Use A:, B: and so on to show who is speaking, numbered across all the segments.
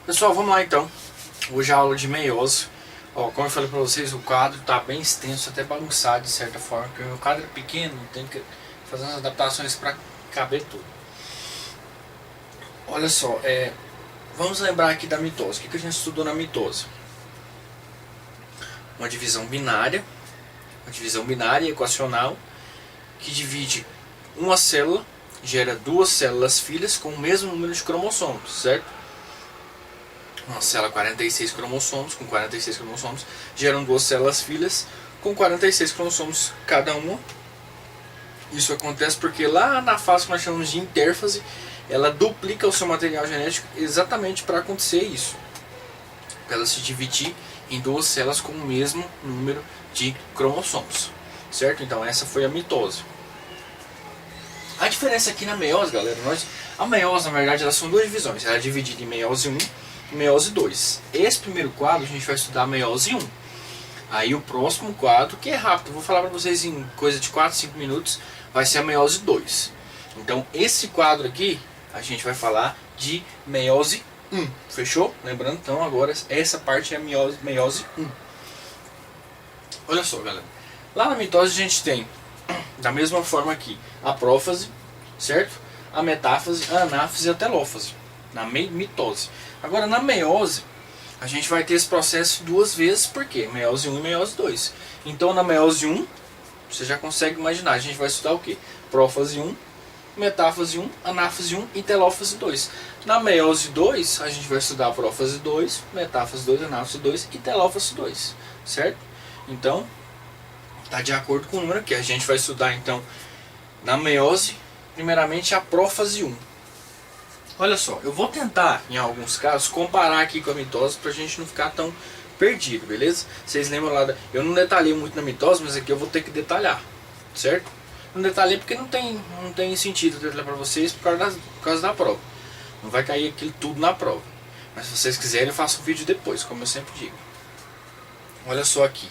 A: Pessoal, vamos lá então. Hoje é a aula de meiose. Ó, como eu falei pra vocês, o quadro tá bem extenso, até bagunçado de certa forma, porque o quadro é pequeno, tem que fazer umas adaptações para caber tudo. Olha só, vamos lembrar aqui da mitose. O que a gente estudou na mitose? Uma divisão binária equacional, que divide uma célula, gera duas células filhas com o mesmo número de cromossomos, certo? Uma célula 46 cromossomos, com 46 cromossomos, geram duas células filhas com 46 cromossomos cada uma. Isso acontece porque lá na fase que nós chamamos de intérfase, ela duplica o seu material genético exatamente para acontecer isso. Para ela se dividir em duas células com o mesmo número de cromossomos, certo? Então essa foi a mitose. A diferença aqui na meiose, galera, a meiose na verdade elas são duas divisões. Ela é dividida em meiose 1 e meiose 2. Esse primeiro quadro a gente vai estudar a meiose 1. Aí o próximo quadro, que é rápido, vou falar para vocês em coisa de 4, 5 minutos, vai ser a meiose 2. Então esse quadro aqui a gente vai falar de meiose 1. Fechou? Lembrando então agora essa parte é a meiose 1. Olha só, galera. Lá na mitose a gente tem, da mesma forma aqui, a prófase, certo? A metáfase, a anáfase e a telófase. Na mitose. Agora na meiose, a gente vai ter esse processo duas vezes, por quê? Meiose 1 e meiose 2. Então na meiose 1, você já consegue imaginar, a gente vai estudar o quê? Prófase 1, metáfase 1, anáfase 1 e telófase 2. Na meiose 2, a gente vai estudar prófase 2, metáfase 2, anáfase 2 e telófase 2, certo? Então, está de acordo com o número aqui. A gente vai estudar então na meiose, primeiramente a prófase 1. Olha só, eu vou tentar, em alguns casos, comparar aqui com a mitose para a gente não ficar tão perdido, beleza? Vocês lembram lá, eu não detalhei muito na mitose, mas aqui eu vou ter que detalhar, certo? Não detalhei porque não tem sentido detalhar para vocês por causa da prova. Não vai cair aquilo tudo na prova. Mas se vocês quiserem, eu faço um vídeo depois, como eu sempre digo. Olha só aqui.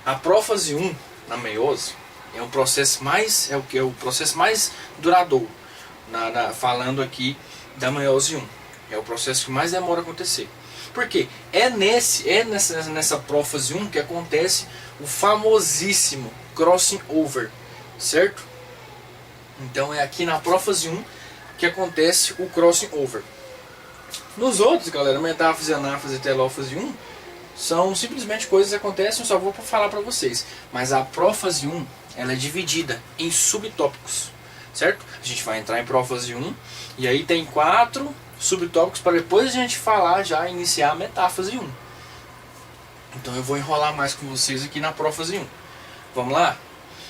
A: A prófase 1 na meiose é um processo mais, é o processo mais duradouro, falando aqui da meiose 1. É o processo que mais demora a acontecer. Por quê? É nessa prófase 1 que acontece o famosíssimo crossing over, certo? Então é aqui na prófase 1 que acontece o crossing over. Nos outros, galera, metáfase, anáfase e telófase 1 são simplesmente coisas que acontecem, eu só vou falar para vocês. Mas a prófase 1, ela é dividida em subtópicos, certo? A gente vai entrar em prófase 1 e aí tem 4 subtópicos para depois a gente falar, já iniciar a metáfase 1. Então eu vou enrolar mais com vocês aqui na prófase 1. Vamos lá?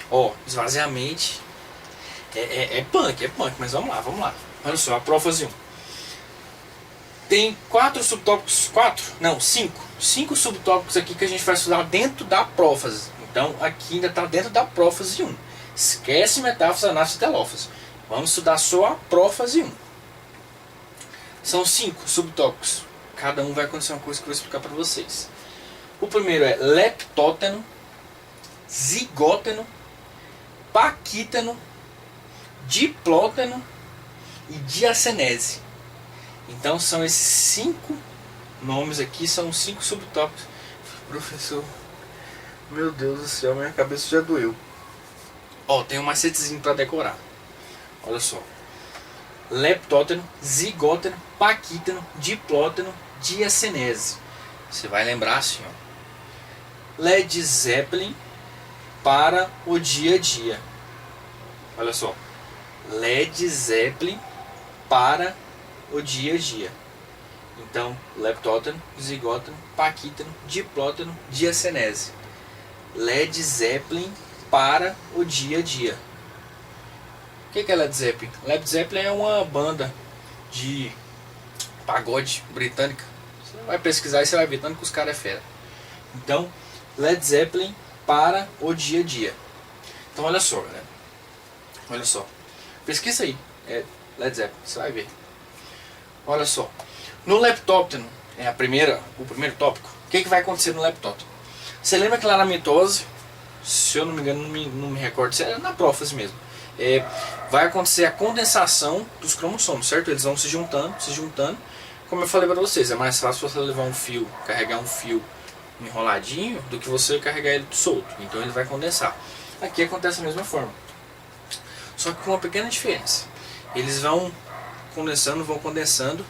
A: Ó, esvaziamente é punk, mas vamos lá. Olha só, a prófase 1. Tem 4 subtópicos, 5 subtópicos aqui que a gente vai estudar dentro da prófase. Então aqui ainda está dentro da prófase 1. Esquece metáfase, anáfase e telófase. Vamos estudar só a prófase 1. São 5 subtópicos. Cada um vai acontecer uma coisa que eu vou explicar para vocês. O primeiro é leptóteno, zigóteno, paquíteno, diplóteno e diacenese. Então são esses 5 nomes aqui, são 5 subtópicos. Professor, meu Deus do céu, minha cabeça já doeu. Ó, tem um macetezinho para decorar. Olha só. Leptóteno, zigóteno, paquíteno, diplóteno, diacenese. Você vai lembrar assim, ó. Led Zeppelin para o dia a dia. Olha só. Led Zeppelin para o dia a dia. Então, leptóteno, zigóteno, paquíteno, diplóteno, diacenese. Led Zeppelin para o dia a dia. O que é Led Zeppelin? Led Zeppelin é uma banda de pagode britânica. Você vai pesquisar e você vai ver tanto que os caras é fera. Então, Led Zeppelin para o dia a dia. Então olha só, galera. Olha só. Pesquisa aí. É Led Zeppelin, você vai ver. Olha só. No leptóteno, o primeiro tópico. O que vai acontecer no leptóteno? Você lembra que lá na mitose, se eu não me engano, não me recordo, se era na prófase mesmo. Vai acontecer a condensação dos cromossomos, certo? Eles vão se juntando, como eu falei para vocês, é mais fácil você levar um fio, carregar um fio enroladinho, do que você carregar ele solto. Então ele vai condensar. Aqui acontece da mesma forma, só que com uma pequena diferença. Eles vão condensando,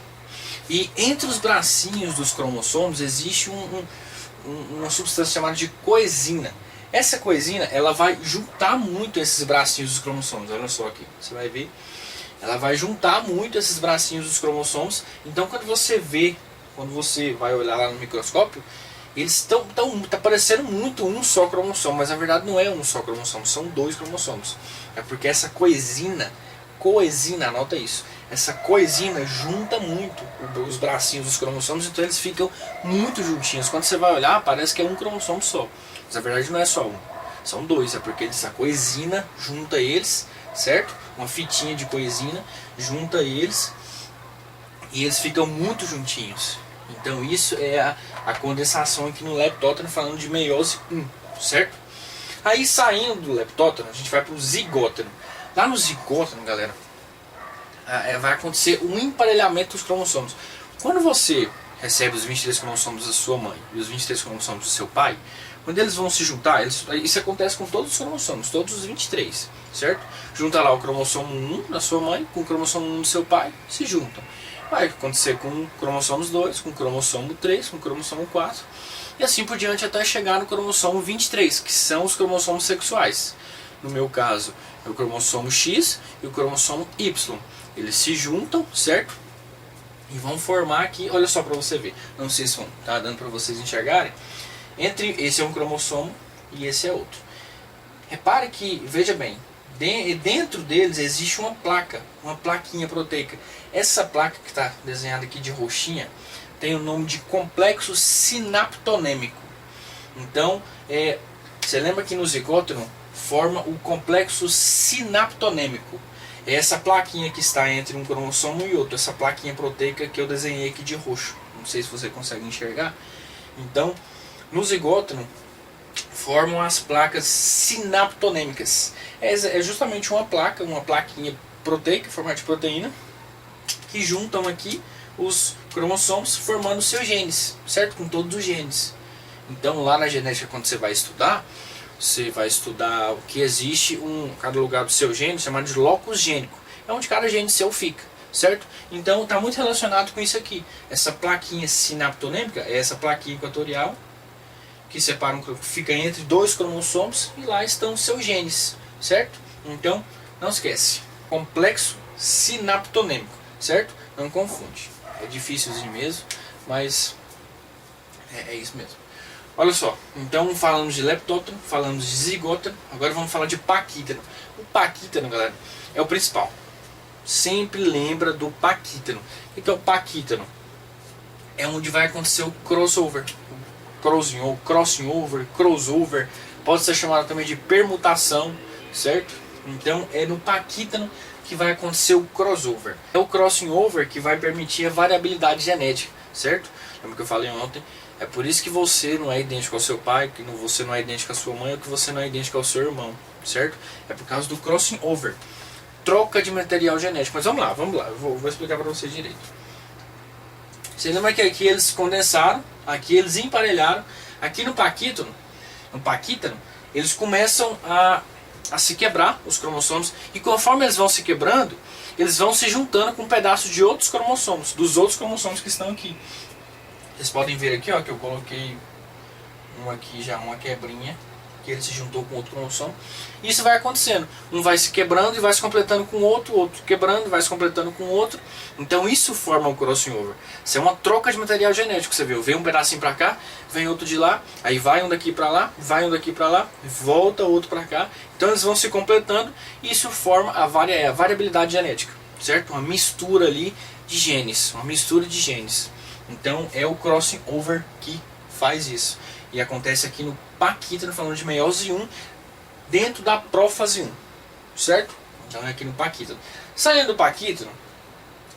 A: e entre os bracinhos dos cromossomos existe uma substância chamada de coenzima. Essa coenzima, ela vai juntar muito esses bracinhos dos cromossomos. Olha só aqui, você vai ver. Ela vai juntar muito esses bracinhos dos cromossomos. Então quando você vai olhar lá no microscópio, eles tá parecendo muito um só cromossomo, mas na verdade não é um só cromossomo, são 2 cromossomos. É porque essa coenzima, anota isso. Essa coenzima junta muito os bracinhos dos cromossomos, então eles ficam muito juntinhos. Quando você vai olhar, parece que é um cromossomo só. Mas na verdade não é só um, são 2, é porque essa coenzima junta eles, certo? Uma fitinha de coenzima junta eles e eles ficam muito juntinhos. Então isso é a condensação aqui no leptótero, falando de meiose 1, certo? Aí saindo do leptótero, a gente vai para o zigótero. Lá no zigótero, galera, vai acontecer um emparelhamento dos cromossomos. Quando você recebe os 23 cromossomos da sua mãe e os 23 cromossomos do seu pai, quando eles vão se juntar, isso acontece com todos os cromossomos, todos os 23, certo? Junta lá o cromossomo 1 da sua mãe com o cromossomo 1 do seu pai, se juntam. Vai acontecer com o cromossomos 2, com o cromossomo 3, com o cromossomo 4, e assim por diante até chegar no cromossomo 23, que são os cromossomos sexuais. No meu caso, é o cromossomo X e o cromossomo Y. Eles se juntam, certo? E vão formar aqui, olha só para você ver. Não sei se tá dando para vocês enxergarem. Esse é um cromossomo e esse é outro. Repare que, veja bem, dentro deles existe uma placa, uma plaquinha proteica. Essa placa que está desenhada aqui de roxinha tem o nome de complexo sinaptonêmico. Então, você lembra que no zigótero forma o complexo sinaptonêmico. É essa plaquinha que está entre um cromossomo e outro, essa plaquinha proteica que eu desenhei aqui de roxo. Não sei se você consegue enxergar. Então, no zigótero formam as placas sinaptonêmicas. É justamente uma plaquinha proteica, formato de proteína, que juntam aqui os cromossomos formando seus genes, certo? Com todos os genes. Então lá na genética, quando você vai estudar o que existe cada lugar do seu gene chamado de locus gênico. É onde cada gene seu fica, certo? Então está muito relacionado com isso aqui. Essa plaquinha sinaptonêmica é essa plaquinha equatorial que separa fica entre 2 cromossomos e lá estão os seus genes, certo? Então não esquece, complexo sinaptonêmico, certo? Não confunde. É difícilzinho mesmo, mas é isso mesmo. Olha só, então falamos de leptótero, falamos de zigótero, agora vamos falar de paquítono. O paquítono, galera, é o principal. Sempre lembra do paquítono. Então o paquítono é onde vai acontecer o crossover. Crossover, pode ser chamado também de permutação, certo? Então é no paquítono que vai acontecer o crossover. É o crossing over que vai permitir a variabilidade genética, certo? Lembra que eu falei ontem? É por isso que você não é idêntico ao seu pai, que você não é idêntico à sua mãe, ou que você não é idêntico ao seu irmão, certo? É por causa do crossing over, troca de material genético. Mas vamos lá, eu vou explicar para vocês direito. Você lembra que aqui eles condensaram, aqui eles emparelharam, aqui no paquítono, eles começam a se quebrar os cromossomos, e conforme eles vão se quebrando, eles vão se juntando com pedaços de outros cromossomos, dos outros cromossomos que estão aqui. Vocês podem ver aqui, ó, que eu coloquei uma quebrinha, que ele se juntou com outro cromossomo. Isso vai acontecendo, um vai se quebrando e vai se completando com outro quebrando e vai se completando com outro. Então isso forma o crossing over. Isso é uma troca de material genético, você viu? Vem um pedacinho pra cá, vem outro de lá, aí vai um daqui pra lá, vai um daqui pra lá, volta outro pra cá. Então eles vão se completando e isso forma a variabilidade genética, certo? Uma mistura ali de genes, Então é o crossing over que faz isso. E acontece aqui no paquítono, falando de meiose 1, dentro da prófase 1, certo? Então é aqui no paquítono. Saindo do paquítono,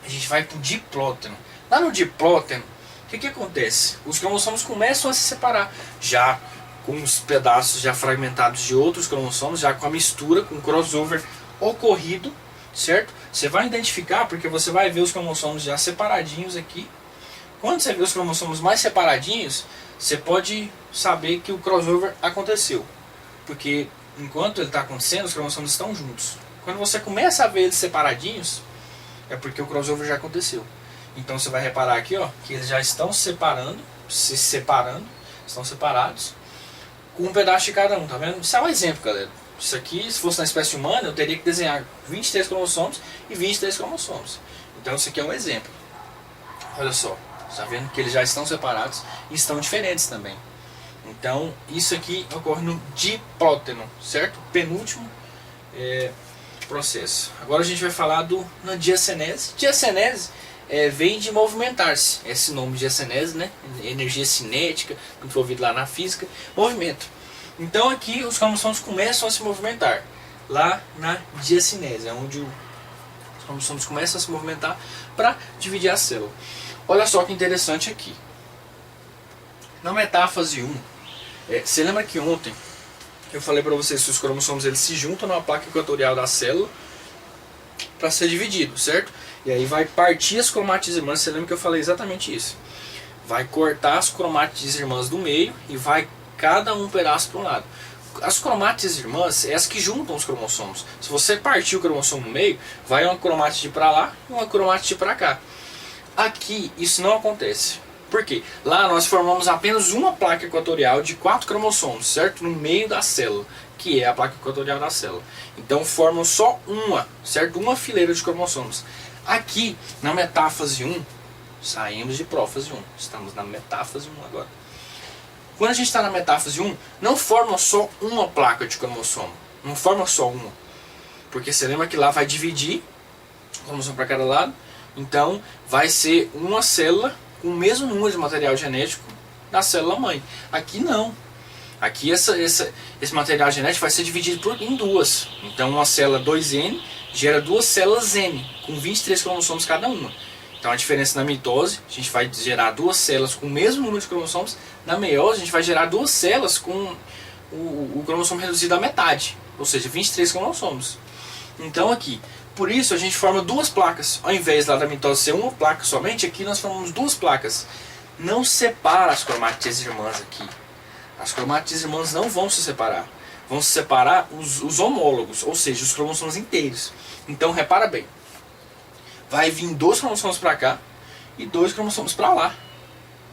A: a gente vai para o diplóteno. Lá no diplóteno, o que acontece? Os cromossomos começam a se separar, já com os pedaços já fragmentados de outros cromossomos, já com a mistura, com o crossover ocorrido, certo? Você vai identificar porque você vai ver os cromossomos já separadinhos aqui, Quando você vê os cromossomos mais separadinhos, você pode saber que o crossover aconteceu. Porque enquanto ele está acontecendo, os cromossomos estão juntos. Quando você começa a ver eles separadinhos, é porque o crossover já aconteceu. Então você vai reparar aqui, ó, que eles já estão se separando, estão separados, com um pedaço de cada um, tá vendo? Isso é um exemplo, galera. Isso aqui, se fosse na espécie humana, eu teria que desenhar 23 cromossomos e 23 cromossomos. Então isso aqui é um exemplo. Olha só, está vendo que eles já estão separados e estão diferentes também. Então isso aqui ocorre no diplóteno, certo? Penúltimo processo. Agora a gente vai falar na diacenese. Diacenese vem de movimentar-se. Esse nome diacenese, né? Energia cinética, envolvido lá na física, movimento. Então aqui os cromossomos começam a se movimentar, lá na diacinese, é onde os cromossomos começam a se movimentar para dividir a célula. Olha só que interessante aqui. Na metáfase 1, você lembra que ontem eu falei para vocês que os cromossomos eles se juntam na placa equatorial da célula para ser dividido, certo? E aí vai partir as cromátides irmãs, você lembra que eu falei exatamente isso. Vai cortar as cromátides irmãs do meio e vai cada um pedaço para um lado. As cromátides irmãs é as que juntam os cromossomos. Se você partir o cromossomo no meio, vai uma cromátide para lá e uma cromátide para cá. Aqui isso não acontece. Por quê? Lá nós formamos apenas uma placa equatorial de 4 cromossomos, certo? No meio da célula, que é a placa equatorial da célula. Então formam só uma, certo? Uma fileira de cromossomos. Aqui, na metáfase 1, saímos de prófase 1. Estamos na metáfase 1 agora. Quando a gente está na metáfase 1, não forma só uma placa de cromossomo. Não forma só uma. Porque você lembra que lá vai dividir o cromossomo para cada lado. Então vai ser uma célula com o mesmo número de material genético da célula mãe. Aqui não. Aqui esse material genético vai ser dividido em duas. Então uma célula 2N gera duas células N, com 23 cromossomos cada uma. Então a diferença na mitose, a gente vai gerar duas células com o mesmo número de cromossomos. Na meiose, a gente vai gerar duas células com o cromossomo reduzido à metade. Ou seja, 23 cromossomos. Então aqui, por isso a gente forma duas placas. Ao invés lá da mitose ser uma placa somente, aqui nós formamos duas placas. Não separa as cromátides irmãs aqui. As cromátides irmãs não vão se separar. Vão se separar os homólogos, ou seja, os cromossomos inteiros. Então repara bem. Vai vir 2 cromossomos para cá e 2 cromossomos para lá.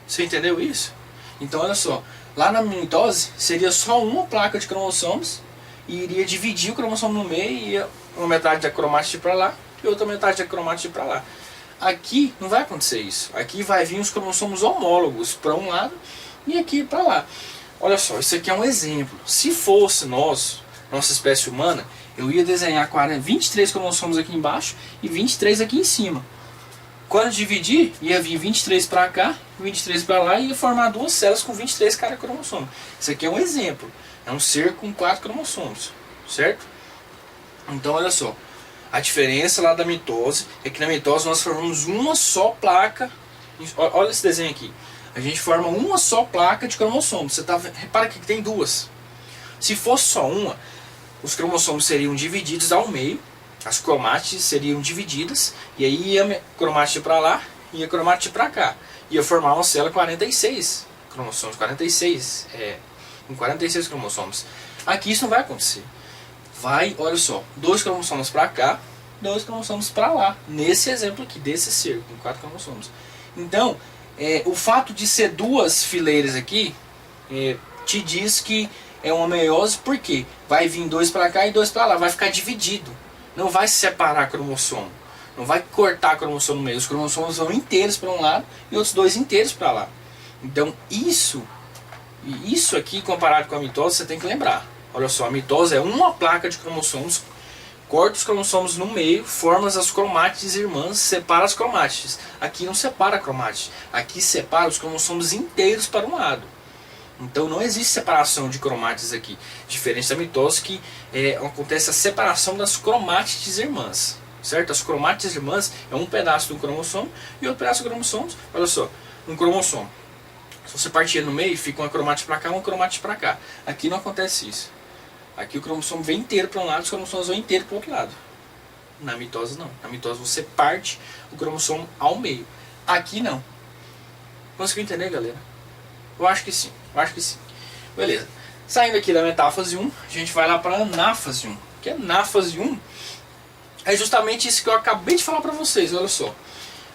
A: Você entendeu isso? Então olha só, lá na mitose seria só uma placa de cromossomos e iria dividir o cromossomo no meio e ia uma metade da cromátide para lá e outra metade da cromátide para lá. Aqui não vai acontecer isso. Aqui vai vir os cromossomos homólogos para um lado e aqui para lá. Olha só, isso aqui é um exemplo. Se fosse nossa espécie humana, eu ia desenhar 23 cromossomos aqui embaixo e 23 aqui em cima. Quando dividir, ia vir 23 para cá, 23 para lá e ia formar duas células com 23 cada cromossomo. Isso aqui é um exemplo. É um ser com 4 cromossomos, certo? Então olha só, a diferença lá da mitose é que na mitose nós formamos uma só placa. Olha esse desenho aqui. A gente forma uma só placa de cromossomos. Repara que tem duas. Se fosse só uma, os cromossomos seriam divididos ao meio, as cromátides seriam divididas, e aí ia cromátide para lá e ia cromátide para cá. Ia formar uma célula 46 cromossomos, com 46 cromossomos. Aqui isso não vai acontecer. Vai, olha só, 2 cromossomos para cá, 2 cromossomos para lá. Nesse exemplo aqui, desse ser, com 4 cromossomos. Então, o fato de ser duas fileiras aqui, te diz que é uma meiose, porque vai vir 2 para cá e 2 para lá, vai ficar dividido. Não vai separar cromossomo, não vai cortar cromossomo no meio. Os cromossomos vão inteiros para um lado e outros 2 inteiros para lá. Então isso aqui comparado com a mitose você tem que lembrar. Olha só, a mitose é uma placa de cromossomos, corta os cromossomos no meio, forma as cromátides irmãs, separa as cromátides. Aqui não separa a cromátides, aqui separa os cromossomos inteiros para um lado. Então não existe separação de cromátides aqui, diferente da mitose que acontece a separação das cromátides irmãs, certo? As cromátides irmãs é um pedaço do cromossomo e outro pedaço do cromossomo. Olha só, um cromossomo. Se você partir no meio, fica uma cromátide para cá, uma cromátide para cá. Aqui não acontece isso. Aqui o cromossomo vem inteiro para um lado, os cromossomos vão inteiro para o outro lado. Na mitose não. Na mitose você parte o cromossomo ao meio. Aqui não. Conseguiu entender, galera? Eu acho que sim, Beleza. Saindo aqui da metáfase 1, a gente vai lá para a anáfase 1. Que a anáfase 1 é justamente isso que eu acabei de falar para vocês, olha só.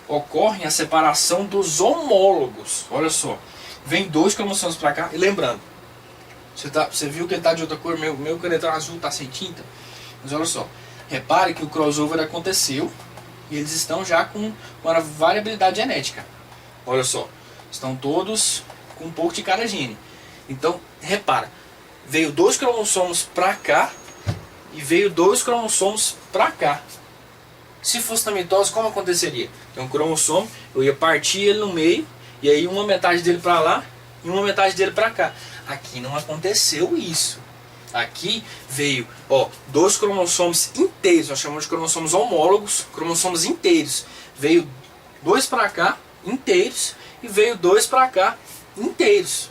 A: Ocorre a separação dos homólogos, olha só. Vem 2 cromossomos para cá, e lembrando, você viu que ele está de outra cor, meu canetão azul está sem tinta? Mas olha só, repare que o crossover aconteceu e eles estão já com uma variabilidade genética. Olha só, estão todos com um pouco de cada gene. Então, repara, veio 2 cromossomos para cá e veio 2 cromossomos para cá. Se fosse na mitose, como aconteceria? Então, um cromossomo, eu ia partir ele no meio, e aí uma metade dele para lá e uma metade dele para cá. Aqui não aconteceu isso. Aqui veio 2 cromossomos inteiros, nós chamamos de cromossomos homólogos, cromossomos inteiros. Veio 2 para cá, inteiros, e veio 2 para cá, inteiros.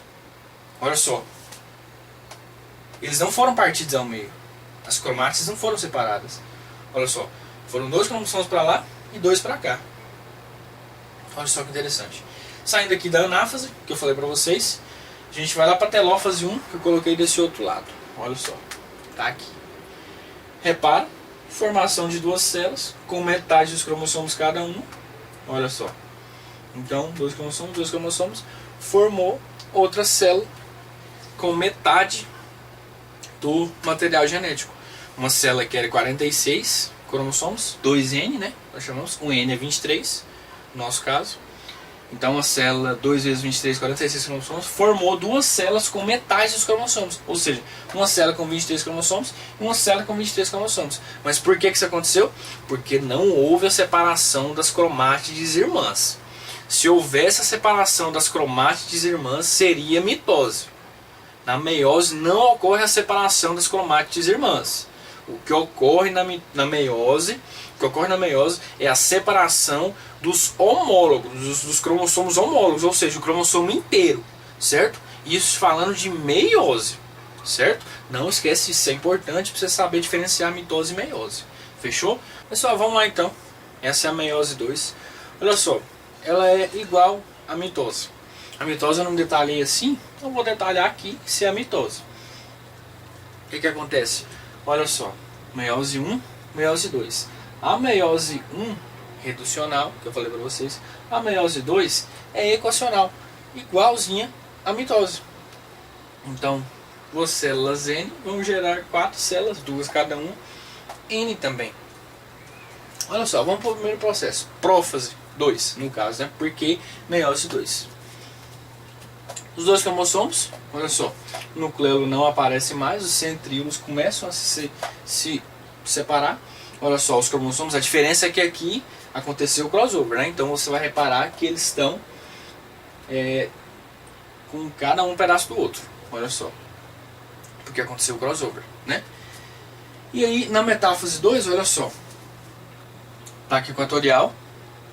A: Olha só. Eles não foram partidos ao meio. As cromátides não foram separadas. Olha só. Foram 2 cromossomos para lá e 2 para cá. Olha só que interessante. Saindo aqui da anáfase, que eu falei para vocês, a gente vai lá para a telófase 1, que eu coloquei desse outro lado. Olha só. Tá aqui. Repara. Formação de 2 células, com metade dos cromossomos cada um. Olha só. Então, 2 cromossomos, formou outra célula com metade do material genético. Uma célula que era 46 cromossomos, 2N, né? Nós chamamos, um N é 23, no nosso caso. Então, uma célula 2 vezes 23, 46 cromossomos, formou 2 células com metade dos cromossomos. Ou seja, uma célula com 23 cromossomos e uma célula com 23 cromossomos. Mas por que isso aconteceu? Porque não houve a separação das cromátides irmãs. Se houvesse a separação das cromátides irmãs, seria mitose. Na meiose não ocorre a separação das cromátides irmãs. O que ocorre na meiose é a separação dos homólogos, dos cromossomos homólogos, ou seja, o cromossomo inteiro, certo? Isso falando de meiose, certo? Não esquece, isso é importante para você saber diferenciar mitose e meiose. Fechou? Pessoal, vamos lá então. Essa é a meiose 2. Olha só, ela é igual à mitose. A mitose eu não detalhei assim, então vou detalhar aqui se é a mitose. O que acontece? Olha só, meiose 1, meiose 2. A meiose 1 reducional, que eu falei para vocês, a meiose 2 é equacional, igualzinha à mitose. Então, 2 células N vão gerar 4 células, 2 cada uma, N também. Olha só, vamos para o primeiro processo, prófase 2, no caso, né? Porque meiose 2. Os 2 cromossomos, olha só, o nucleolo não aparece mais, os centríolos começam a se separar. Olha só, os cromossomos, a diferença é que aqui aconteceu o crossover, né? Então você vai reparar que eles estão com cada um pedaço do outro. Olha só, porque aconteceu o crossover, né? E aí na metáfase 2, olha só, placa equatorial,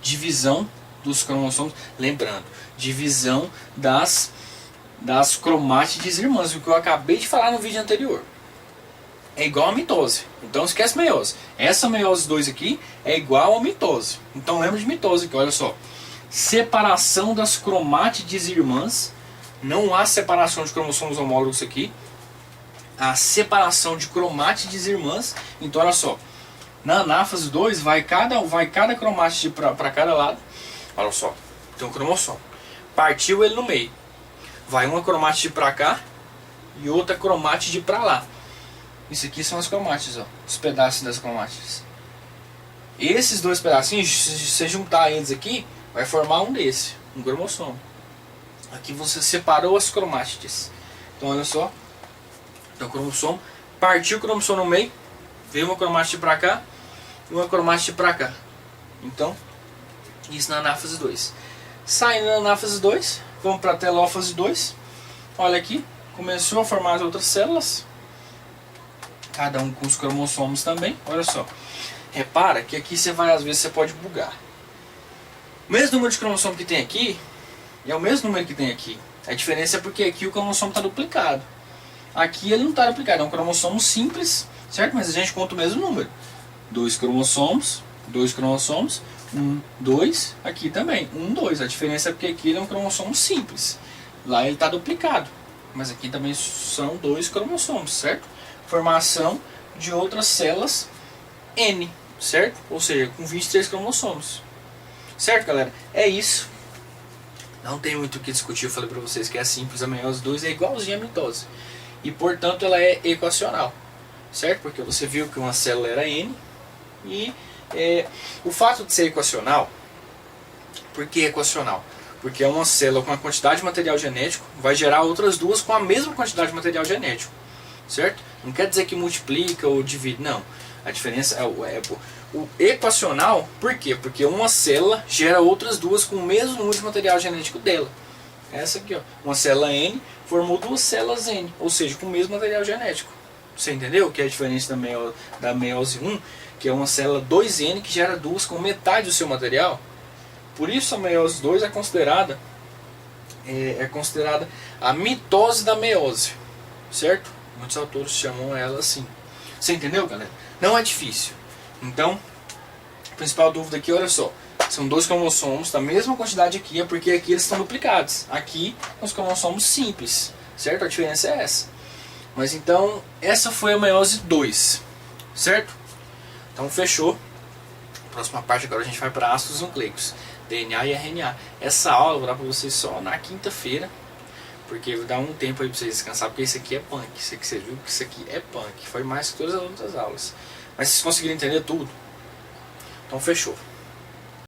A: divisão dos cromossomos, lembrando, divisão das cromátides irmãs, o que eu acabei de falar no vídeo anterior. É igual a mitose. Então esquece meiose. Essa meiose 2 aqui é igual a mitose. Então lembra de mitose aqui, olha só. Separação das cromátides irmãs. Não há separação de cromossomos homólogos aqui. A separação de cromátides irmãs. Então olha só. Na anáfase 2 vai cada cromátide para cada lado. Olha só. Tem um cromossomo. Partiu ele no meio. Vai uma cromátide para cá e outra cromátide para lá. Isso aqui são as cromátides, ó, os pedaços das cromátides. Esses 2 pedacinhos, se você juntar eles aqui, vai formar um desse, um cromossomo. Aqui você separou as cromátides. Então olha só, então o cromossomo, partiu o cromossomo no meio, veio uma cromátide para cá e uma cromátide para cá. Então, isso na anáfase 2. Saindo da anáfase 2, vamos para a telófase 2. Olha aqui, começou a formar as outras células. Cada um com os cromossomos também. Olha só. Repara que aqui às vezes você pode bugar. O mesmo número de cromossomo que tem aqui é o mesmo número que tem aqui. A diferença é porque aqui o cromossomo está duplicado. Aqui ele não está duplicado, é um cromossomo simples, certo? Mas a gente conta o mesmo número. 2 cromossomos, 1, 2, aqui também, 1, 2. A diferença é porque aqui ele é um cromossomo simples. Lá ele está duplicado. Mas aqui também são 2 cromossomos, certo? Formação de outras células N, certo? Ou seja, com 23 cromossomos. Certo, galera? É isso. Não tem muito o que discutir. Eu falei para vocês que é simples. A meiose 2 é igualzinha à mitose. E, portanto, ela é equacional. Certo? Porque você viu que uma célula era N. E o fato de ser equacional... Por que equacional? Porque é uma célula com a quantidade de material genético vai gerar outras duas com a mesma quantidade de material genético. Certo? Não quer dizer que multiplica ou divide, não. A diferença é o equacional. Por quê? Porque uma célula gera outras duas com o mesmo número de material genético dela. Essa aqui, ó, uma célula N formou duas células N, ou seja, com o mesmo material genético. Você entendeu que é a diferença da meiose 1, que é uma célula 2N que gera duas com metade do seu material? Por isso a meiose 2 é considerada a mitose da meiose, certo? Muitos autores chamam ela assim. Você entendeu, galera? Não é difícil. Então, a principal dúvida aqui, olha só, são 2 cromossomos da mesma quantidade aqui, é porque aqui eles estão duplicados. Aqui, os cromossomos simples, certo? A diferença é essa. Mas então, essa foi a meiose 2, certo? Então, fechou. Próxima parte agora a gente vai para ácidos nucleicos, DNA e RNA. Essa aula eu vou dar para vocês só na quinta-feira, porque vou dar um tempo aí para vocês descansar, porque isso aqui é punk. Isso aqui, você viu que isso aqui é punk. Foi mais que todas as outras aulas. Mas vocês conseguiram entender tudo? Então fechou.